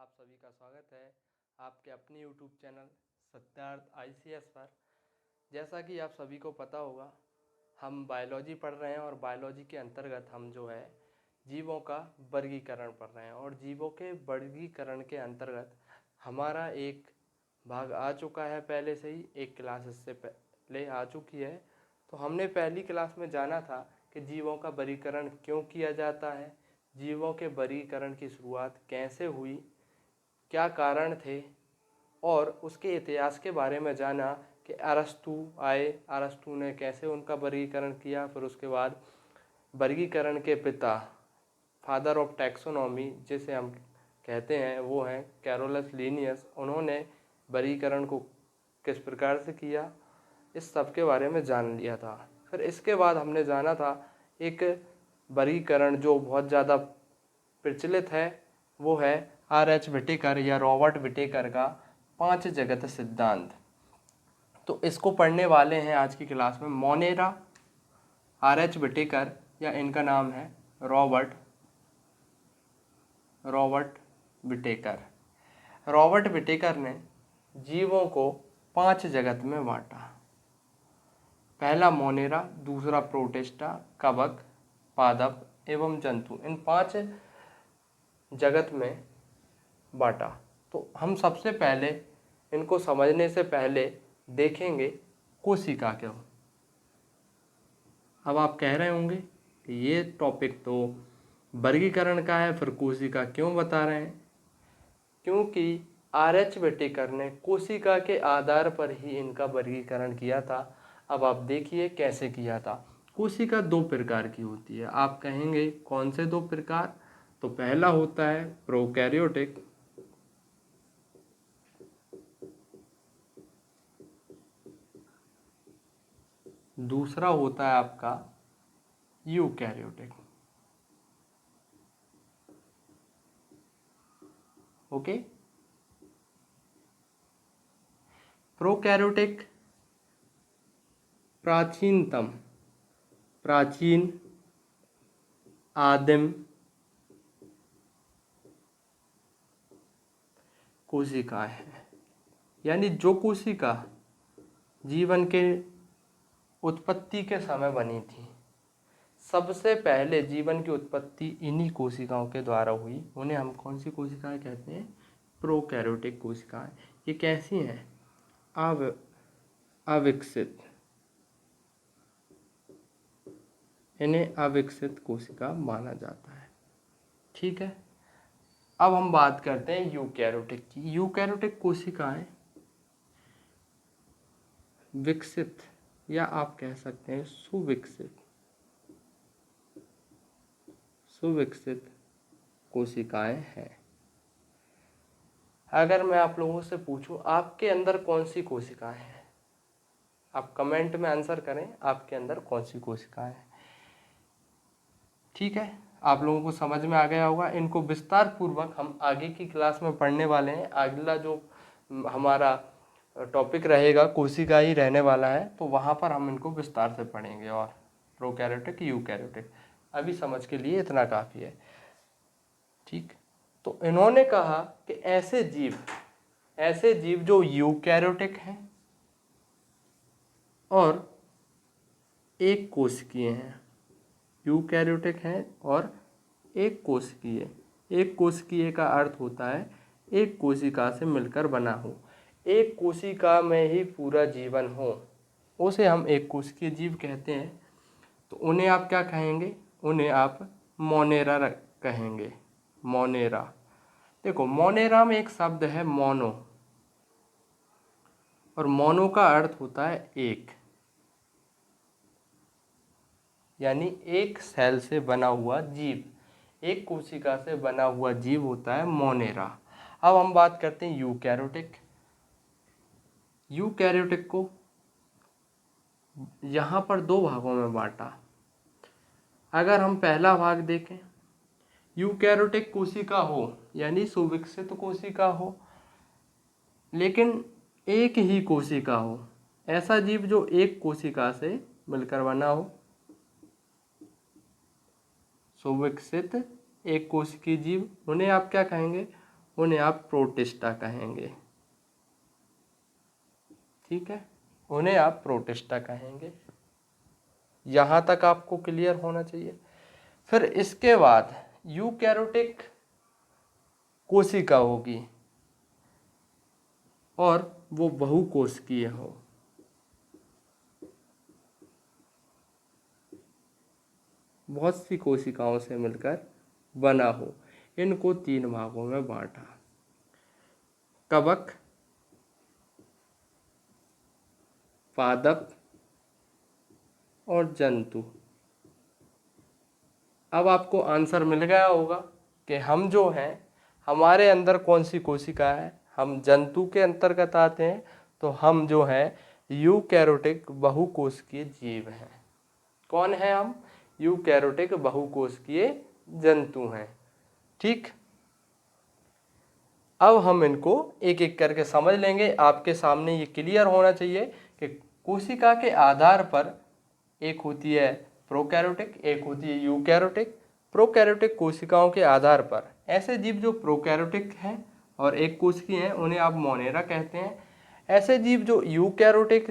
आप सभी का स्वागत है आपके अपने YouTube चैनल सत्यार्थ ICS पर। जैसा कि आप सभी को पता होगा, हम बायोलॉजी पढ़ रहे हैं और बायोलॉजी के अंतर्गत हम जो है जीवों का वर्गीकरण पढ़ रहे हैं। और जीवों के वर्गीकरण के अंतर्गत हमारा एक भाग आ चुका है, पहले से ही एक क्लास इससे पहले आ चुकी है। तो हमने पहली क्लास में जाना था कि जीवों का वर्गीकरण क्यों किया जाता है, जीवों के वर्गीकरण की शुरुआत कैसे हुई, क्या कारण थे, और उसके इतिहास के बारे में जाना कि अरस्तु आए, अरस्तु ने कैसे उनका वर्गीकरण किया। फिर उसके बाद वर्गीकरण के पिता, फादर ऑफ टैक्सोनॉमी जिसे हम कहते हैं, वो हैं कैरोलस लिनियस। उन्होंने वर्गीकरण को किस प्रकार से किया, इस सब के बारे में जान लिया था। फिर इसके बाद हमने जाना था एक वर्गीकरण जो बहुत ज़्यादा प्रचलित है, वो है R.H. विटेकर या रॉबर्ट विटेकर का 5 जगत सिद्धांत। तो इसको पढ़ने वाले हैं आज की क्लास में मोनेरा, R.H. विटेकर, या इनका नाम है रॉबर्ट विटेकर। रॉबर्ट विटेकर ने जीवों को 5 जगत में बांटा। पहला मोनेरा, दूसरा प्रोटिस्टा, कवक, पादप एवं जंतु, इन 5 जगत में बांटा। तो हम सबसे पहले इनको समझने से पहले देखेंगे कोशिका क्या हो। अब आप कह रहे होंगे कि ये टॉपिक तो वर्गीकरण का है, फिर कोशिका क्यों बता रहे हैं? क्योंकि R.H. विटेकर ने कोशिका के आधार पर ही इनका वर्गीकरण किया था। अब आप देखिए कैसे किया था। कोशिका 2 प्रकार की होती है। आप कहेंगे कौन से 2 प्रकार? तो पहला होता है प्रोकैरियोटिक, दूसरा होता है आपका यूकैरियोटिक। ओके, प्रोकैरियोटिक प्राचीन आदिम कोशिका है, यानी जो कोशिका जीवन के उत्पत्ति के समय बनी थी। सबसे पहले जीवन की उत्पत्ति इन्हीं कोशिकाओं के द्वारा हुई। उन्हें हम कौन सी कोशिकाएं कहते हैं? प्रोकैरियोटिक कोशिकाएं। ये कैसी हैं? अविकसित, इन्हें अविकसित कोशिका माना जाता है। ठीक है, अब हम बात करते हैं यूकैरियोटिक की। यूकैरियोटिक कोशिकाएं विकसित, या आप कह सकते हैं सुविकसित कोशिकाएं हैं। अगर मैं आप लोगों से पूछूं आपके अंदर कौन सी कोशिकाएं हैं, आप कमेंट में आंसर करें आपके अंदर कौन सी कोशिकाएं हैं। ठीक है, आप लोगों को समझ में आ गया होगा। इनको विस्तार पूर्वक हम आगे की क्लास में पढ़ने वाले हैं। अगला जो हमारा टॉपिक रहेगा कोशिका ही रहने वाला है, तो वहाँ पर हम इनको विस्तार से पढ़ेंगे। और प्रोकैरियोटिक, यूकैरियोटिक, अभी समझ के लिए इतना काफ़ी है। ठीक, तो इन्होंने कहा कि ऐसे जीव जो यूकैरियोटिक हैं और एक कोशिकीय हैं, यूकैरियोटिक हैं और एक कोशिकीय। एक कोशिकीय का अर्थ होता है एक कोशिका से मिलकर बना हो, एक कोशिका में ही पूरा जीवन हो, उसे हम एक कोशिकीय जीव कहते हैं। तो उन्हें आप क्या कहेंगे? उन्हें आप मोनेरा कहेंगे। मोनेरा, देखो मोनेरा में एक शब्द है मोनो, और मोनो का अर्थ होता है एक, यानी एक सेल से बना हुआ जीव, एक कोशिका से बना हुआ जीव होता है मोनेरा। अब हम बात करते हैं यूकैरियोटिक। यूकैरियोटिक को यहाँ पर 2 भागों में बांटा। अगर हम पहला भाग देखें, यूकैरियोटिक कोशिका हो यानी सुविकसित कोशिका हो, लेकिन एक ही कोशिका हो, ऐसा जीव जो एक कोशिका से मिलकर बना हो। सुविकसित एक कोशिकीय जीव, उन्हें आप क्या कहेंगे? उन्हें आप प्रोटिस्टा कहेंगे। ठीक है, उन्हें आप प्रोटिस्टा कहेंगे। यहाँ तक आपको क्लियर होना चाहिए। फिर इसके बाद यूकैरियोटिक कोशिका होगी और वो बहुकोशिकीय हो। बहुत सी कोशिकाओं से मिलकर बना हो। इनको 3 भागों में बांटा, कवक, पादप और जंतु। अब आपको आंसर मिल गया होगा कि हम जो हैं, हमारे अंदर कौन सी कोशिका है। हम जंतु के अंतर्गत आते हैं, तो हम जो है यूकैरियोटिक बहुकोशिकीय जीव हैं। कौन है हम? यूकैरियोटिक बहुकोशिकीय जंतु हैं। ठीक, अब हम इनको एक एक करके समझ लेंगे। आपके सामने ये क्लियर होना चाहिए कि कोशिका के आधार पर एक होती है प्रोकैरियोटिक, एक होती है यूकैरियोटिक। प्रोकैरियोटिक कोशिकाओं के आधार पर ऐसे जीव जो प्रोकैरियोटिक हैं और एक कोशिकीय हैं, उन्हें आप मोनेरा कहते हैं। ऐसे जीव जो यूकैरियोटिक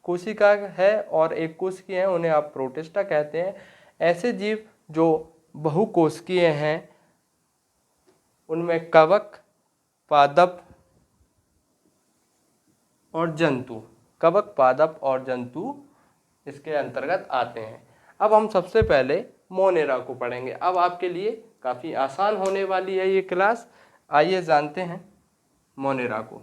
कोशिका है और एक कोशिकीय हैं, उन्हें आप प्रोटिस्टा कहते हैं। ऐसे जीव जो बहुकोशिकीय हैं, उनमें कवक, पादप और जंतु, कवक, पादप और जंतु इसके अंतर्गत आते हैं। अब हम सबसे पहले मोनेरा को पढ़ेंगे। अब आपके लिए काफ़ी आसान होने वाली है ये क्लास। आइए जानते हैं मोनेरा को।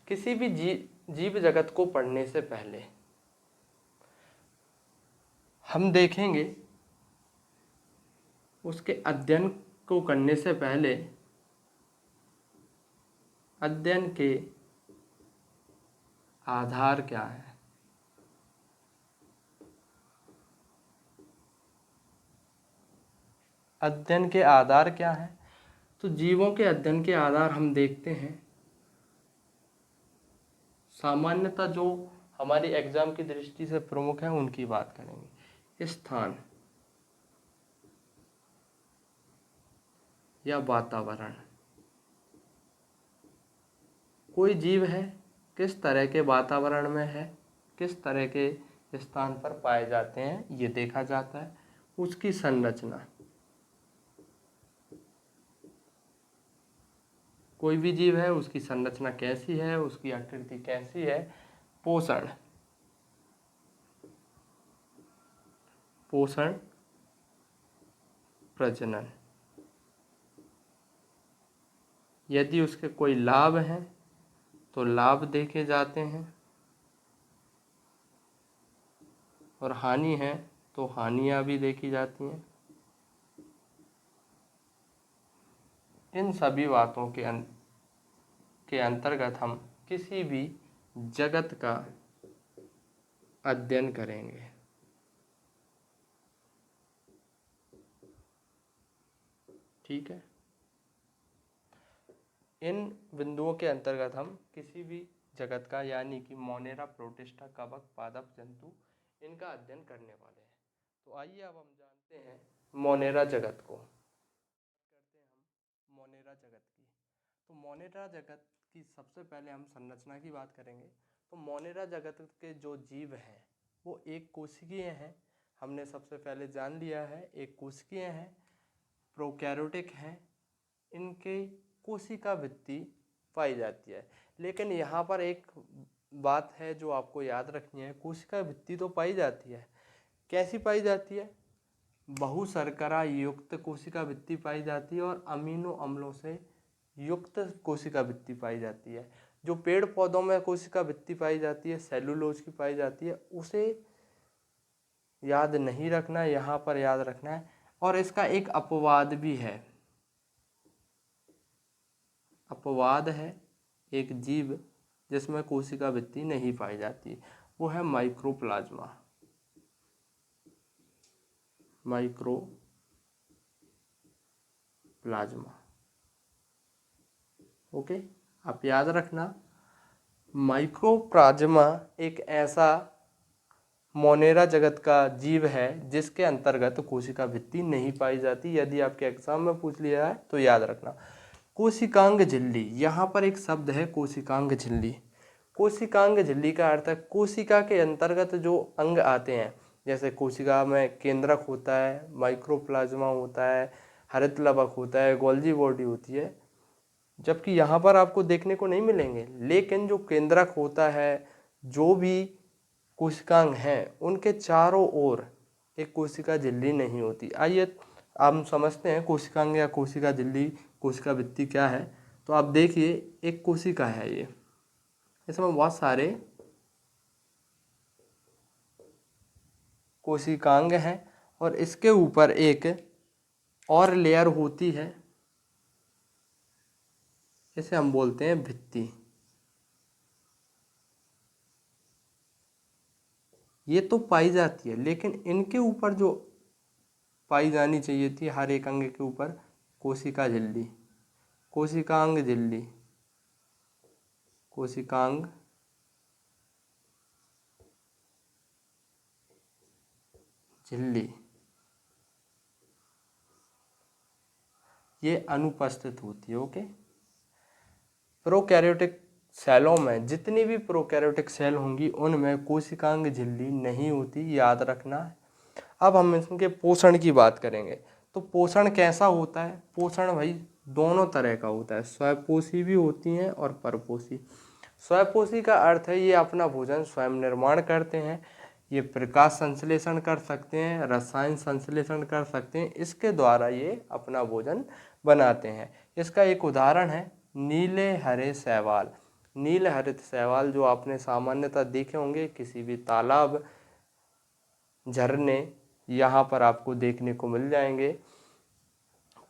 किसी भी जीव जगत को पढ़ने से पहले हम देखेंगे, उसके अध्ययन को करने से पहले अध्ययन के आधार क्या है। अध्ययन के आधार क्या है? तो जीवों के अध्ययन के आधार हम देखते हैं, सामान्यतः जो हमारी एग्जाम की दृष्टि से प्रमुख है उनकी बात करेंगे। स्थान या वातावरण। कोई जीव है, किस तरह के वातावरण में है, किस तरह के स्थान पर पाए जाते हैं, ये देखा जाता है। उसकी संरचना, कोई भी जीव है उसकी संरचना कैसी है, उसकी आकृति कैसी है। पोषण, पोषण, प्रजनन, यदि उसके कोई लाभ हैं तो लाभ देखे जाते हैं, और हानि है तो हानियां भी देखी जाती हैं। इन सभी बातों के अंतर्गत हम किसी भी जगत का अध्ययन करेंगे। ठीक है, इन बिंदुओं के अंतर्गत हम किसी भी जगत का, यानी कि मोनेरा, प्रोटिस्टा, कवक, पादप, जंतु, इनका अध्ययन करने वाले हैं। तो आइए अब हम जानते हैं मोनेरा जगत को। करते हैं हम मोनेरा जगत की। तो मोनेरा जगत की सबसे पहले हम संरचना की बात करेंगे। तो मोनेरा जगत के जो जीव हैं वो एक कोशिकीय हैं। हमने सबसे पहले जान लिया है, एक कोशिकीय हैं, प्रोकैरियोटिक हैं, इनके कोशिका भित्ति पाई जाती है। लेकिन यहाँ पर एक बात है जो आपको याद रखनी है, कोशिका भित्ति तो पाई जाती है, कैसी पाई जाती है? बहुशर्करा युक्त कोशिका भित्ति पाई जाती है और अमीनो अम्लों से युक्त कोशिका भित्ति पाई जाती है। जो पेड़ पौधों में कोशिका भित्ति पाई जाती है, सेलुलोज की पाई जाती है, उसे याद नहीं रखना है, यहाँ पर याद रखना है। और इसका एक अपवाद भी है, अपवाद है एक जीव जिसमें कोशिका भित्ति नहीं पाई जाती, वो है माइक्रोप्लाज्मा। Mycoplasma plasma. ओके, आप याद रखना, माइक्रोप्लाज्मा एक ऐसा मोनेरा जगत का जीव है जिसके अंतर्गत कोशिका भित्ति नहीं पाई जाती। यदि आपके एग्जाम में पूछ लिया है तो याद रखना। कोशिकांग झिल्ली, यहाँ पर एक शब्द है कोशिकांग झिल्ली। कोशिकांग झिल्ली का अर्थ है कोशिका के अंतर्गत जो अंग आते हैं, जैसे कोशिका में केंद्रक होता है, माइक्रोप्लाज्मा होता है, हरित लवक होता है, गोल्जी बॉडी होती है, जबकि यहाँ पर आपको देखने को नहीं मिलेंगे। लेकिन जो केंद्रक होता है, जो भी कोशिकांग हैं, उनके चारों ओर एक कोशिका झिल्ली नहीं होती। आइए हम समझते हैं कोशिकांग या कोशिका झिल्ली, कोशिका भित्ति क्या है। तो आप देखिए, एक कोशिका है ये, इसमें बहुत सारे कोशिकांग हैं और इसके ऊपर एक और लेयर होती है, इसे हम बोलते हैं भित्ति। ये तो पाई जाती है, लेकिन इनके ऊपर जो पाई जानी चाहिए थी हर एक अंग के ऊपर, कोशिका झिल्ली, कोशिकांग झिल्ली, कोशिकांग झिल्ली, ये अनुपस्थित होती है। ओके, प्रोकैरियोटिक सेलों में, जितनी भी प्रोकैरियोटिक सेल होंगी उनमें कोशिकांग झिल्ली नहीं होती, याद रखना है। अब हम इनके पोषण की बात करेंगे। तो पोषण कैसा होता है? पोषण भाई दोनों तरह का होता है, स्वयंपोषी भी होती हैं और परपोषी। स्वयंपोषी का अर्थ है ये अपना भोजन स्वयं निर्माण करते हैं, ये प्रकाश संश्लेषण कर सकते हैं, रसायन संश्लेषण कर सकते हैं, इसके द्वारा ये अपना भोजन बनाते हैं। इसका एक उदाहरण है नीले हरे शैवाल। नील हरित शैवाल जो आपने सामान्यतः देखे होंगे किसी भी तालाब, झरने, यहाँ पर आपको देखने को मिल जाएंगे।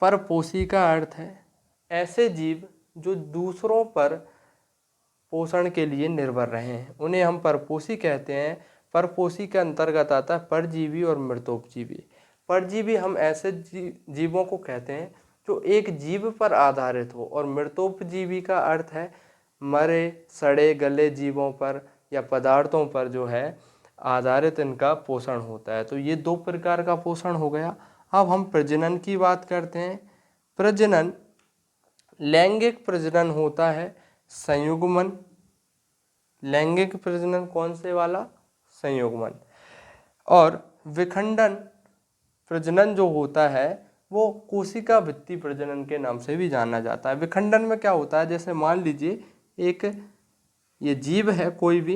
परपोषी का अर्थ है ऐसे जीव जो दूसरों पर पोषण के लिए निर्भर रहे हैं, उन्हें हम परपोषी कहते हैं। परपोषी के अंतर्गत आता है परजीवी और मृतोपजीवी। परजीवी हम ऐसे जीवों को कहते हैं जो एक जीव पर आधारित हो, और मृतोपजीवी का अर्थ है मरे सड़े गले जीवों पर या पदार्थों पर जो है आधारित इनका पोषण होता है। तो ये दो प्रकार का पोषण हो गया। अब हम प्रजनन की बात करते हैं। प्रजनन, लैंगिक प्रजनन होता है संयुग्मन। लैंगिक प्रजनन कौन से वाला? संयुग्मन। और विखंडन प्रजनन जो होता है वो कोशिका भित्ति प्रजनन के नाम से भी जाना जाता है। विखंडन में क्या होता है, जैसे मान लीजिए एक ये जीव है, कोई भी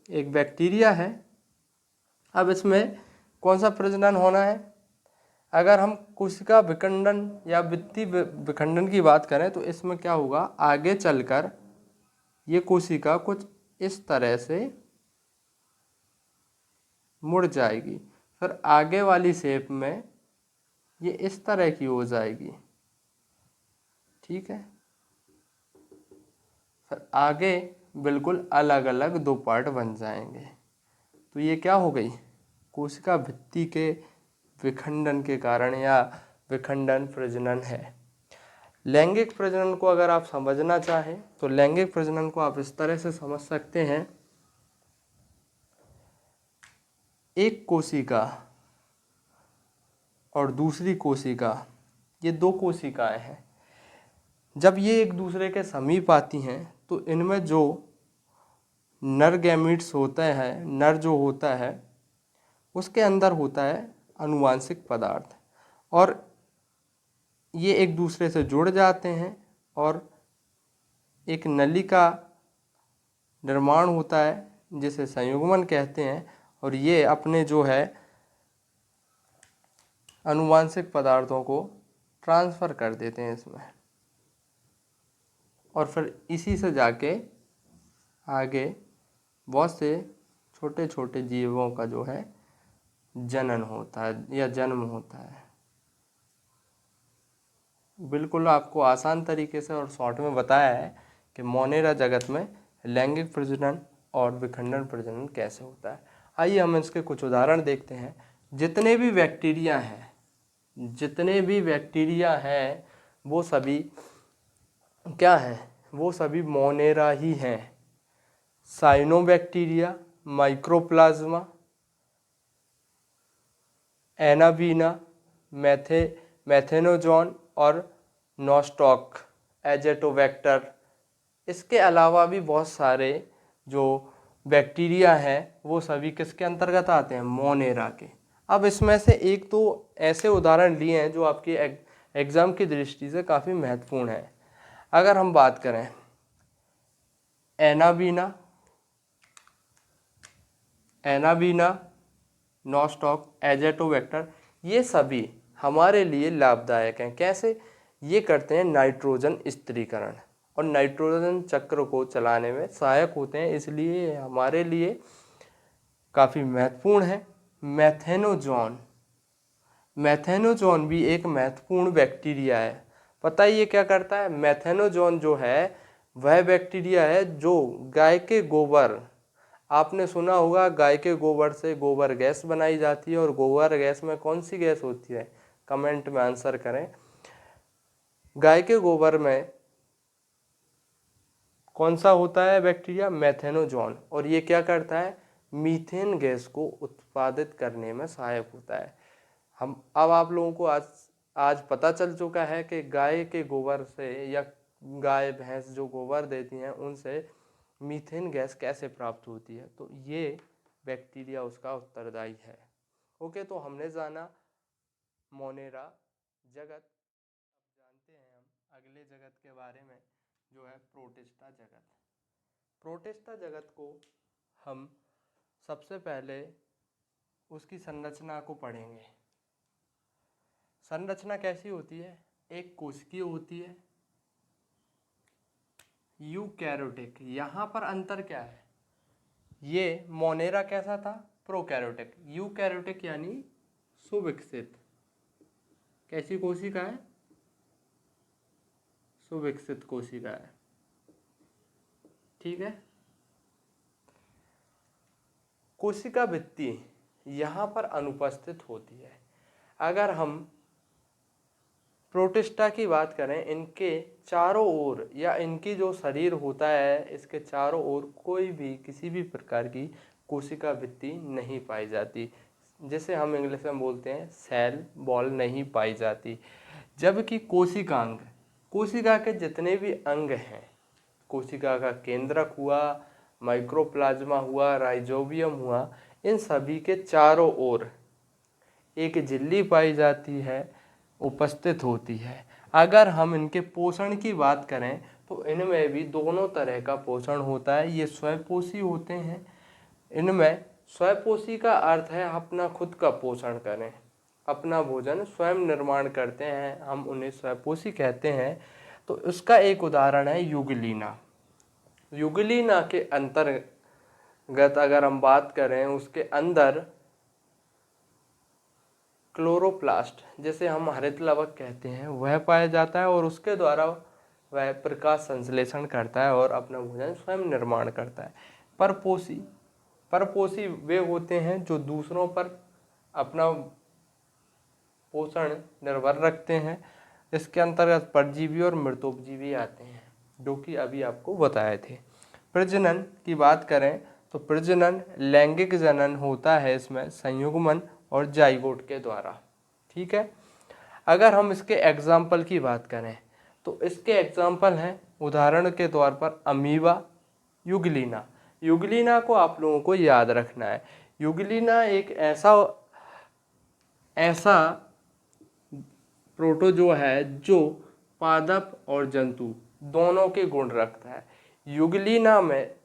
एक बैक्टीरिया है, अब इसमें कौन सा प्रजनन होना है? अगर हम कोशिका विखंडन या भित्ति विखंडन की बात करें तो इसमें क्या होगा, आगे चलकर ये कोशिका कुछ इस तरह से मुड़ जाएगी, फिर आगे वाली शेप में ये इस तरह की हो जाएगी, ठीक है। फिर आगे बिल्कुल अलग अलग दो पार्ट बन जाएंगे। तो ये क्या हो गई? कोशिका भित्ति के विखंडन के कारण या विखंडन प्रजनन है। लैंगिक प्रजनन को अगर आप समझना चाहें तो लैंगिक प्रजनन को आप इस तरह से समझ सकते हैं, एक कोशिका और दूसरी कोशिका, ये दो कोशिकाएं हैं, जब ये एक दूसरे के समीप आती हैं तो इनमें जो नर गैमीट्स होते हैं, नर जो होता है उसके अंदर होता है आनुवांशिक पदार्थ, और ये एक दूसरे से जुड़ जाते हैं और एक नली का निर्माण होता है जिसे संयुग्मन कहते हैं, और ये अपने जो है आनुवांशिक पदार्थों को ट्रांसफ़र कर देते हैं इसमें, और फिर इसी से जाके आगे बहुत से छोटे छोटे जीवों का जो है जनन होता है या जन्म होता है। बिल्कुल आपको आसान तरीके से और शॉर्ट में बताया है कि मोनेरा जगत में लैंगिक प्रजनन और विखंडन प्रजनन कैसे होता है। आइए हम इसके कुछ उदाहरण देखते हैं। जितने भी बैक्टीरिया हैं वो सभी क्या हैं, वो सभी मोनेरा ही हैं। साइनोबैक्टीरिया, माइक्रोप्लाज्मा, एनाबीना, मैथेनोजोन और नोस्टॉक, एजेटोबैक्टर। इसके अलावा भी बहुत सारे जो बैक्टीरिया हैं वो सभी किसके अंतर्गत आते हैं, मोनेरा के। अब इसमें से एक तो ऐसे उदाहरण लिए हैं जो आपके एग्ज़ाम की दृष्टि से काफ़ी महत्वपूर्ण है। अगर हम बात करें एनाबीना, नोस्टॉक, एजेटोबैक्टर, ये सभी हमारे लिए लाभदायक हैं। कैसे? ये करते हैं नाइट्रोजन स्थिरीकरण और नाइट्रोजन चक्र को चलाने में सहायक होते हैं, इसलिए हमारे लिए काफ़ी महत्वपूर्ण है। मैथेनोजोन भी एक महत्वपूर्ण बैक्टीरिया है। पता है ये क्या करता है? मैथेनोजोन जो है वह बैक्टीरिया है जो गाय के गोबर, आपने सुना होगा गाय के गोबर से गोबर गैस बनाई जाती है, और गोबर गैस में कौन सी गैस होती है, कमेंट में आंसर करें। गाय के गोबर में कौन सा होता है बैक्टीरिया? मैथेनोजोन। और ये क्या करता है? मीथेन गैस को उत्पादित करने में सहायक होता है। अब आप लोगों को आज पता चल चुका है कि गाय के गोबर से या गाय भैंस जो गोबर देती हैं उनसे मीथेन गैस कैसे प्राप्त होती है, तो ये बैक्टीरिया उसका उत्तरदायी है। ओके, तो हमने जाना मोनेरा जगत। अब जानते हैं हम अगले जगत के बारे में, जो है प्रोटिस्टा जगत। प्रोटिस्टा जगत को हम सबसे पहले उसकी संरचना को पढ़ेंगे। संरचना कैसी होती है? एक कोशिकीय होती है, यूकैरियोटिक। यहाँ पर अंतर क्या है? ये मोनेरा कैसा था? प्रोकैरियोटिक। यूकैरियोटिक यानी सुविकसित। कैसी कोशिका है? सुविकसित कोशिका है। ठीक है। कोशिका भित्ति यहाँ पर अनुपस्थित होती है। अगर हम प्रोटिस्टा की बात करें, इनके चारों ओर या इनकी जो शरीर होता है इसके चारों ओर कोई भी किसी भी प्रकार की कोशिका भित्ति नहीं पाई जाती, जिसे हम इंग्लिश में बोलते हैं सेल वॉल नहीं पाई जाती। जबकि कोशिकांग, कोशिका के जितने भी अंग हैं, कोशिका का केंद्रक हुआ, माइक्रोप्लाज्मा हुआ, राइजोबियम हुआ, इन सभी के चारों ओर एक झिल्ली पाई जाती है, उपस्थित होती है। अगर हम इनके पोषण की बात करें तो इनमें भी दोनों तरह का पोषण होता है। ये स्वयंपोषी होते हैं। इनमें स्वयंपोषी का अर्थ है अपना खुद का पोषण करें, अपना भोजन स्वयं निर्माण करते हैं, हम उन्हें स्वयंपोषी कहते हैं। तो इसका एक उदाहरण है युगलीना। युगलीना के अंतर्गत अगर हम बात करें, उसके अंदर क्लोरोप्लास्ट, जिसे हम हरित लवक कहते हैं, वह पाया जाता है और उसके द्वारा वह प्रकाश संश्लेषण करता है और अपना भोजन स्वयं निर्माण करता है। परपोषी वे होते हैं जो दूसरों पर अपना पोषण निर्भर रखते हैं। इसके अंतर्गत परजीवी और मृतोपजीवी आते हैं, जो कि अभी आपको बताए थे। प्रजनन की बात करें तो प्रजनन लैंगिक जनन होता है इसमें संयुग्मन और जाइगोट के द्वारा। ठीक है। अगर हम इसके एग्जाम्पल की बात करें तो इसके एग्जाम्पल हैं, उदाहरण के तौर पर अमीबा, युगलीना। युगलीना को आप लोगों को याद रखना है। युगलीना एक ऐसा प्रोटोजोआ है जो पादप और जंतु दोनों के गुण रखता है। युगलीना में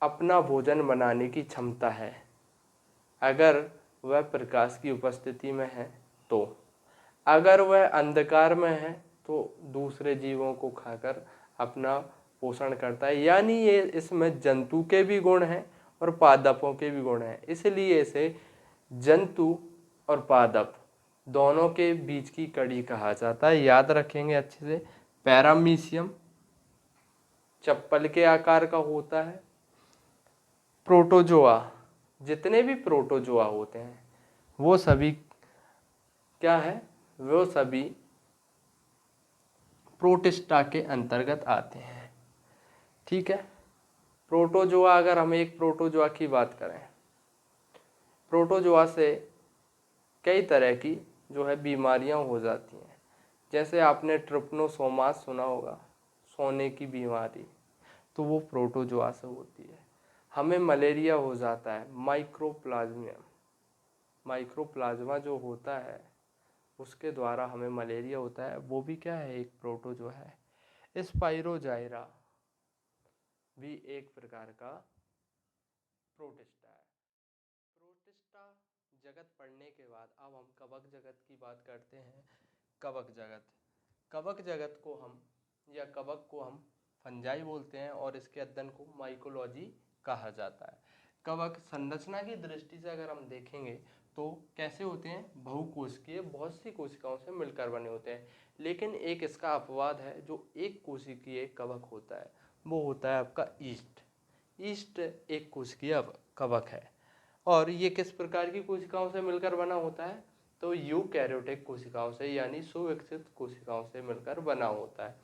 अपना भोजन बनाने की क्षमता है, अगर वह प्रकाश की उपस्थिति में है तो। अगर वह अंधकार में है तो दूसरे जीवों को खाकर अपना पोषण करता है। यानी ये इसमें जंतु के भी गुण हैं और पादपों के भी गुण हैं, इसलिए इसे जंतु और पादप दोनों के बीच की कड़ी कहा जाता है। याद रखेंगे अच्छे से। पैरामीशियम चप्पल के आकार का होता है। प्रोटोजोआ, जितने भी प्रोटोजोआ होते हैं वो सभी क्या है? वो सभी प्रोटिस्टा के अंतर्गत आते हैं। ठीक है। प्रोटोजोआ, अगर हम एक प्रोटोजोआ की बात करें, प्रोटोजोआ से कई तरह की जो है बीमारियां हो जाती हैं। जैसे आपने ट्रिप्नोसोमास सुना होगा, सोने की बीमारी, तो वो प्रोटोजोआ से होती है। हमें मलेरिया हो जाता है, माइक्रोप्लाज्मा जो होता है उसके द्वारा हमें मलेरिया होता है, वो भी क्या है, एक प्रोटोजोआ है। स्पाइरोजाइरा भी एक प्रकार का प्रोटिस्टा है। प्रोटिस्टा जगत पढ़ने के बाद अब हम कवक जगत की बात करते हैं। कवक जगत को हम, या कवक को हम फंजाई बोलते हैं और इसके अध्ययन को माइकोलॉजी कहा जाता है। कवक संरचना की दृष्टि से अगर हम देखेंगे तो कैसे होते हैं, बहुकोशिकीय, बहुत सी कोशिकाओं से मिलकर बने होते हैं। लेकिन एक इसका अपवाद है, जो एक कोशिकीय कवक होता है वो होता है आपका ईस्ट एक कोशिकीय कवक है। और ये किस प्रकार की कोशिकाओं से मिलकर बना होता है, तो यूकैरियोटिक कोशिकाओं से, यानी सुविकसित कोशिकाओं से मिलकर बना होता है।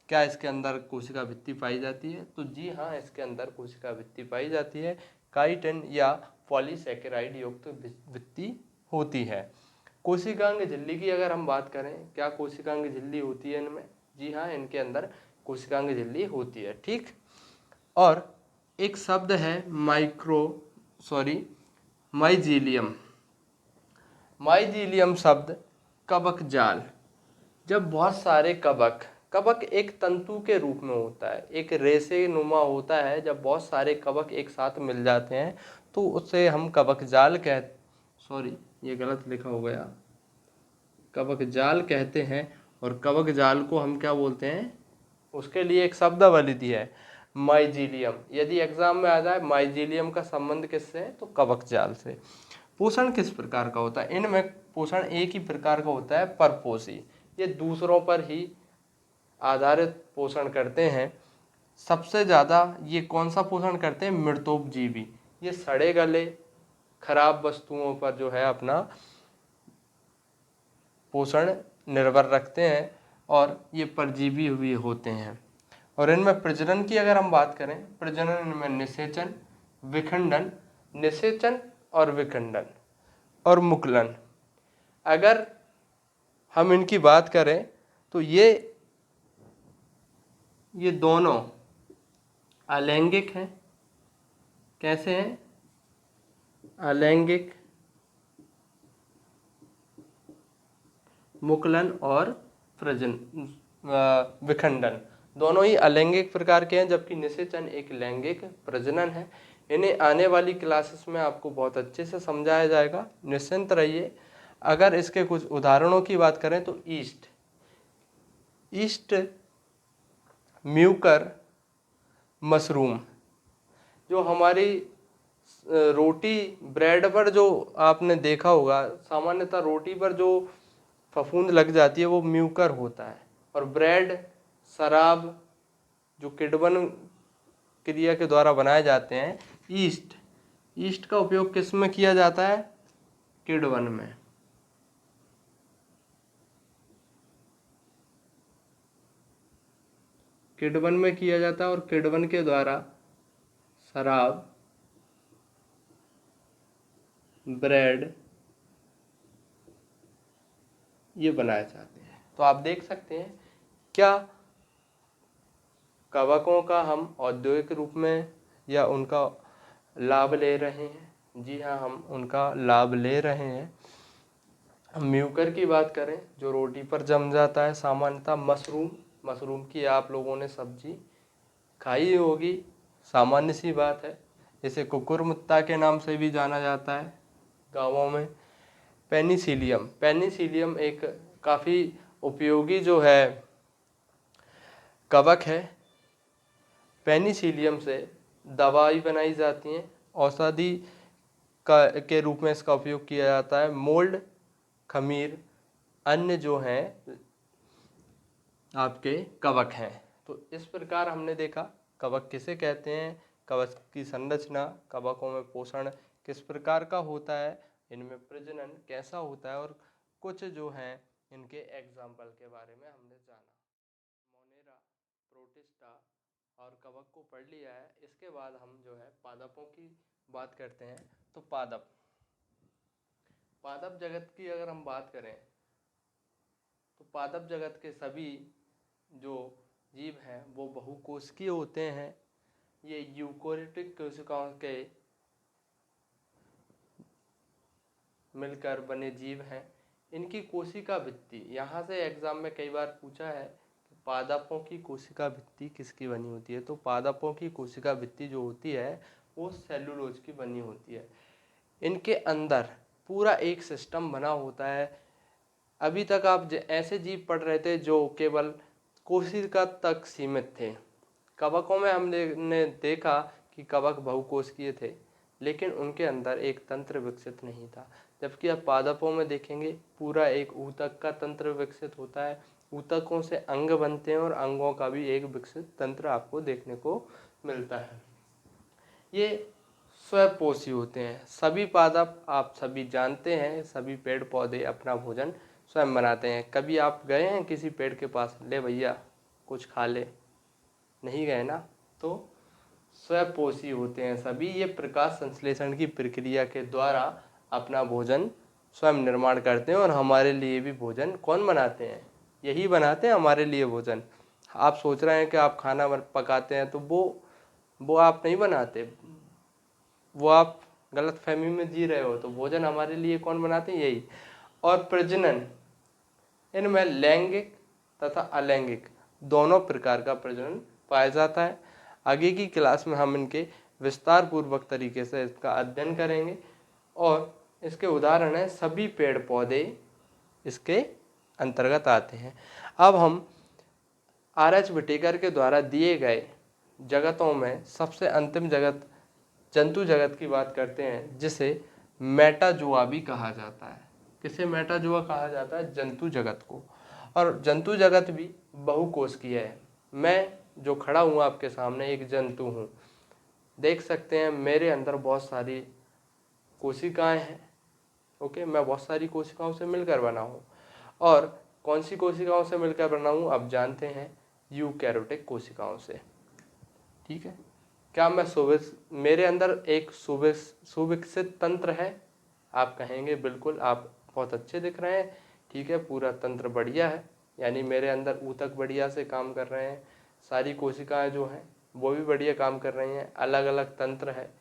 क्या इसके अंदर कोशिका भित्ति पाई जाती है, तो जी हाँ, इसके अंदर कोशिका भित्ति पाई जाती है। काइटिन या पॉलीसैकेराइड युक्त भित्ति होती है। कोशिकांग झिल्ली की अगर हम बात करें, क्या कोशिकांग झिल्ली होती है इनमें, जी हाँ, इनके अंदर कोशिकांग झिल्ली होती है। ठीक। और एक शब्द है माइजीलियम शब्द कवक जाल। जब बहुत सारे कवक एक तंतु के रूप में होता है, एक रेशे नुमा होता है, जब बहुत सारे कवक एक साथ मिल जाते हैं तो उसे हम कवक जाल ये गलत लिखा हो गया, कवक जाल कहते हैं। और कवक जाल को हम क्या बोलते हैं, उसके लिए एक शब्दावली दी है, माइजीलियम। यदि एग्जाम में आ जाए माइजीलियम का संबंध किससे है, तो कवक जाल से। पोषण किस प्रकार का होता है, इनमें पोषण एक ही प्रकार का होता है, परपोषी। ये दूसरों पर ही आधारित पोषण करते हैं। सबसे ज़्यादा ये कौन सा पोषण करते हैं, मृतोपजीवी। ये सड़े गले खराब वस्तुओं पर जो है अपना पोषण निर्भर रखते हैं, और ये परजीवी भी होते हैं। और इनमें प्रजनन की अगर हम बात करें, प्रजनन इनमें निषेचन और विखंडन और मुकुलन। अगर हम इनकी बात करें तो ये दोनों अलैंगिक हैं। कैसे हैं, अलैंगिक, मुकुलन और विखंडन दोनों ही अलैंगिक प्रकार के हैं, जबकि निषेचन एक लैंगिक प्रजनन है। इन्हें आने वाली क्लासेस में आपको बहुत अच्छे से समझाया जाएगा, निश्चिंत रहिए। अगर इसके कुछ उदाहरणों की बात करें तो ईस्ट, म्यूकर, मशरूम। जो हमारी रोटी, ब्रेड पर जो आपने देखा होगा, सामान्यतः रोटी पर जो फफूंद लग जाती है वो म्यूकर होता है। और ब्रेड, शराब जो किण्वन क्रिया के द्वारा बनाए जाते हैं, ईस्ट का उपयोग किस में किया जाता है, किण्वन में। किण्वन में किया जाता है, और किण्वन के द्वारा शराब, ब्रेड ये बनाए जाते हैं। तो आप देख सकते हैं, क्या कवकों का हम औद्योगिक रूप में या उनका लाभ ले रहे हैं, जी हाँ, हम उनका लाभ ले रहे हैं। म्यूकर की बात करें, जो रोटी पर जम जाता है, सामान्यतः मशरूम की आप लोगों ने सब्जी खाई होगी, सामान्य सी बात है। इसे कुकुरमुत्ता के नाम से भी जाना जाता है गाँवों में। पेनिसिलियम एक काफ़ी उपयोगी जो है कवक है। पेनिसिलियम से दवाई बनाई जाती हैं, औषधि के रूप में इसका उपयोग किया जाता है। मोल्ड, खमीर, अन्य जो हैं आपके कवक हैं। तो इस प्रकार हमने देखा कवक किसे कहते हैं, कवक की संरचना, कवकों में पोषण किस प्रकार का होता है, इनमें प्रजनन कैसा होता है, और कुछ जो हैं इनके एग्जाम्पल के बारे में हमने जाना। प्रोटिस्टा और कवक को पढ़ लिया है, इसके बाद हम जो है पादपों की बात करते हैं। तो पादप जगत की अगर हम बात करें तो पादप जगत के सभी जो जीव हैं वो बहुकोशिकीय होते हैं। ये यूकोरियोटिक कोशिकाओं के मिलकर बने जीव हैं। इनकी कोशिका भित्ति, यहाँ से एग्जाम में कई बार पूछा है कि पादपों की कोशिका भित्ति किसकी बनी होती है। तो पादपों की कोशिका भित्ति जो होती है वो सेलुलोज की बनी होती है। इनके अंदर पूरा एक सिस्टम बना होता है। अभी तक आप ऐसे जीव पढ़ रहे थे जो केवल कोशिका तक सीमित थे। कवकों में हमने देखा कि कवक बहुकोशिकीय थे, लेकिन उनके अंदर एक तंत्र विकसित नहीं था। जबकि आप पादपों में देखेंगे पूरा एक ऊतक का तंत्र विकसित होता है। ऊतकों से अंग बनते हैं और अंगों का भी एक विकसित तंत्र आपको देखने को मिलता है। ये स्वपोषी होते हैं। सभी पादप आप सभी जानते हैं, सभी पेड़ पौधे अपना भोजन स्वयं बनाते हैं। कभी आप गए हैं किसी पेड़ के पास, ले भैया कुछ खा ले? नहीं गए ना। तो स्वपोषी होते हैं सभी। ये प्रकाश संश्लेषण की प्रक्रिया के द्वारा अपना भोजन स्वयं निर्माण करते हैं और हमारे लिए भी भोजन कौन बनाते हैं? यही बनाते हैं हमारे लिए भोजन। आप सोच रहे हैं कि आप खाना पकाते हैं, तो वो आप नहीं बनाते, वो आप गलत फहमी में जी रहे हो। तो भोजन हमारे लिए कौन बनाते हैं? यही। और प्रजनन, इनमें लैंगिक तथा अलैंगिक दोनों प्रकार का प्रजनन पाया जाता है। आगे की क्लास में हम इनके विस्तार पूर्वक तरीके से इसका अध्ययन करेंगे और इसके उदाहरण है सभी पेड़ पौधे इसके अंतर्गत आते हैं। अब हम आर.एच. विटेकर के द्वारा दिए गए जगतों में सबसे अंतिम जगत जंतु जगत की बात करते हैं, जिसे मेटाजोआ भी कहा जाता है। किसे मेटाजोआ कहा जाता है? जंतु जगत को। और जंतु जगत भी बहुकोशिकीय है। मैं जो खड़ा हूँ आपके सामने एक जंतु हूँ। देख सकते हैं मेरे अंदर बहुत सारी कोशिकाएं हैं। ओके, मैं बहुत सारी कोशिकाओं से मिलकर बना हूँ। और कौन सी कोशिकाओं से मिलकर बना हूँ? आप जानते हैं, यूकैरियोटिक कोशिकाओं से। ठीक है। क्या मैं मेरे अंदर एक सुविकसित तंत्र है? आप कहेंगे बिल्कुल, आप बहुत अच्छे दिख रहे हैं। ठीक है, पूरा तंत्र बढ़िया है, यानी मेरे अंदर ऊतक बढ़िया से काम कर रहे हैं, सारी कोशिकाएं जो हैं वो भी बढ़िया काम कर रही हैं। अलग अलग तंत्र है,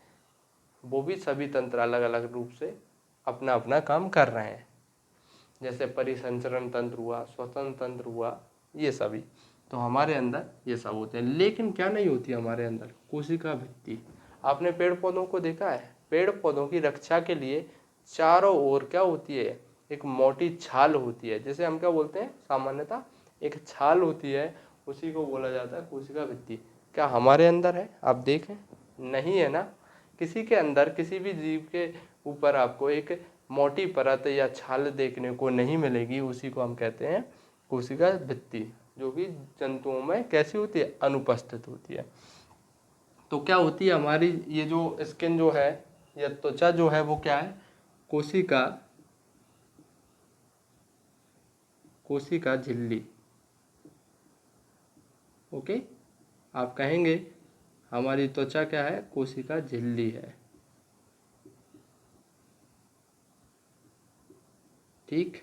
वो भी सभी तंत्र अलग अलग रूप से अपना अपना काम कर रहे हैं। जैसे परिसंचरण तंत्र हुआ, श्वसन तंत्र हुआ, ये सभी तो हमारे अंदर ये सब होते हैं। लेकिन क्या नहीं होती हमारे अंदर? कोशिका भित्ति। आपने पेड़ पौधों को देखा है? पेड़ पौधों की रक्षा के लिए चारों ओर क्या होती है? एक मोटी छाल होती है, जैसे हम क्या बोलते हैं सामान्यतः, एक छाल होती है, उसी को बोला जाता है कोशिका भित्ति। क्या हमारे अंदर है? आप देखें, नहीं है ना। किसी के अंदर, किसी भी जीव के ऊपर आपको एक मोटी परत या छाल देखने को नहीं मिलेगी। उसी को हम कहते हैं कोशिका भित्ति, जो कि जंतुओं में कैसी होती है? अनुपस्थित होती है। तो क्या होती है हमारी ये जो स्किन जो है या त्वचा जो है वो क्या है? कोशिका झिल्ली। ओके, आप कहेंगे हमारी त्वचा क्या है? कोशिका झिल्ली है। ठीक।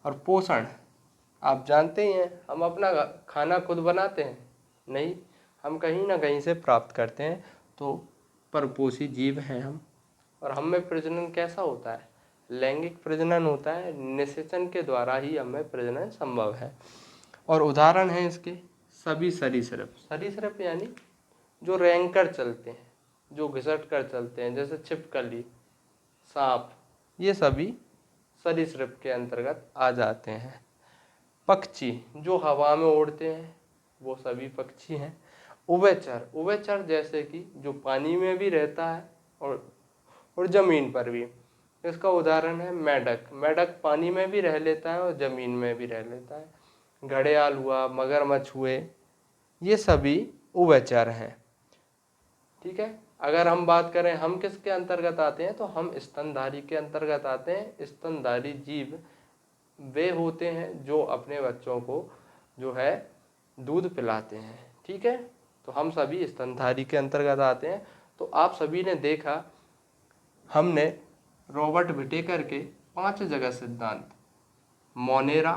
और पोषण, आप जानते ही हैं, हम अपना खाना खुद बनाते हैं? नहीं, हम कहीं ना कहीं से प्राप्त करते हैं। तो परपोषी जीव हैं हम। और हम में प्रजनन कैसा होता है? लैंगिक प्रजनन होता है। निषेचन के द्वारा ही हमें प्रजनन संभव है। और उदाहरण है इसके सभी सरीसृप। सरीसृप यानी जो रेंग कर चलते हैं, जो घिसट कर चलते हैं, जैसे छिपकली, सांप, ये सभी सरीसृप के अंतर्गत आ जाते हैं। पक्षी जो हवा में उड़ते हैं, वो सभी पक्षी हैं। उभयचर, उभयचर जैसे कि जो पानी में भी रहता है और जमीन पर भी। इसका उदाहरण है मेढक। मेढक पानी में भी रह लेता है और जमीन में भी रह लेता है। घड़ियाल हुआ, मगरमच्छ हुए, ये सभी उभयचर हैं। ठीक है। अगर हम बात करें हम किसके अंतर्गत आते हैं, तो हम स्तनधारी के अंतर्गत आते हैं। स्तनधारी जीव वे होते हैं जो अपने बच्चों को जो है दूध पिलाते हैं। ठीक है, तो हम सभी स्तनधारी के अंतर्गत आते हैं। तो आप सभी ने देखा, हमने रॉबर्ट विटेकर के 5 जगह सिद्धांत, मोनेरा,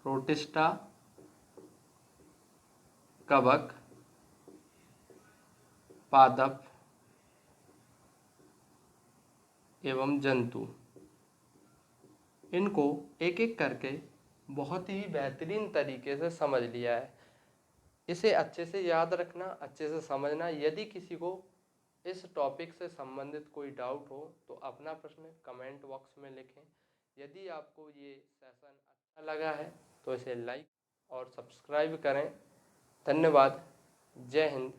प्रोटिस्टा, कवक, पादप एवं जंतु, इनको एक एक करके बहुत ही बेहतरीन तरीके से समझ लिया है। इसे अच्छे से याद रखना, अच्छे से समझना। यदि किसी को इस टॉपिक से संबंधित कोई डाउट हो तो अपना प्रश्न कमेंट बॉक्स में लिखें। यदि आपको ये सेशन अच्छा लगा है तो इसे लाइक और सब्सक्राइब करें। धन्यवाद। जय हिंद।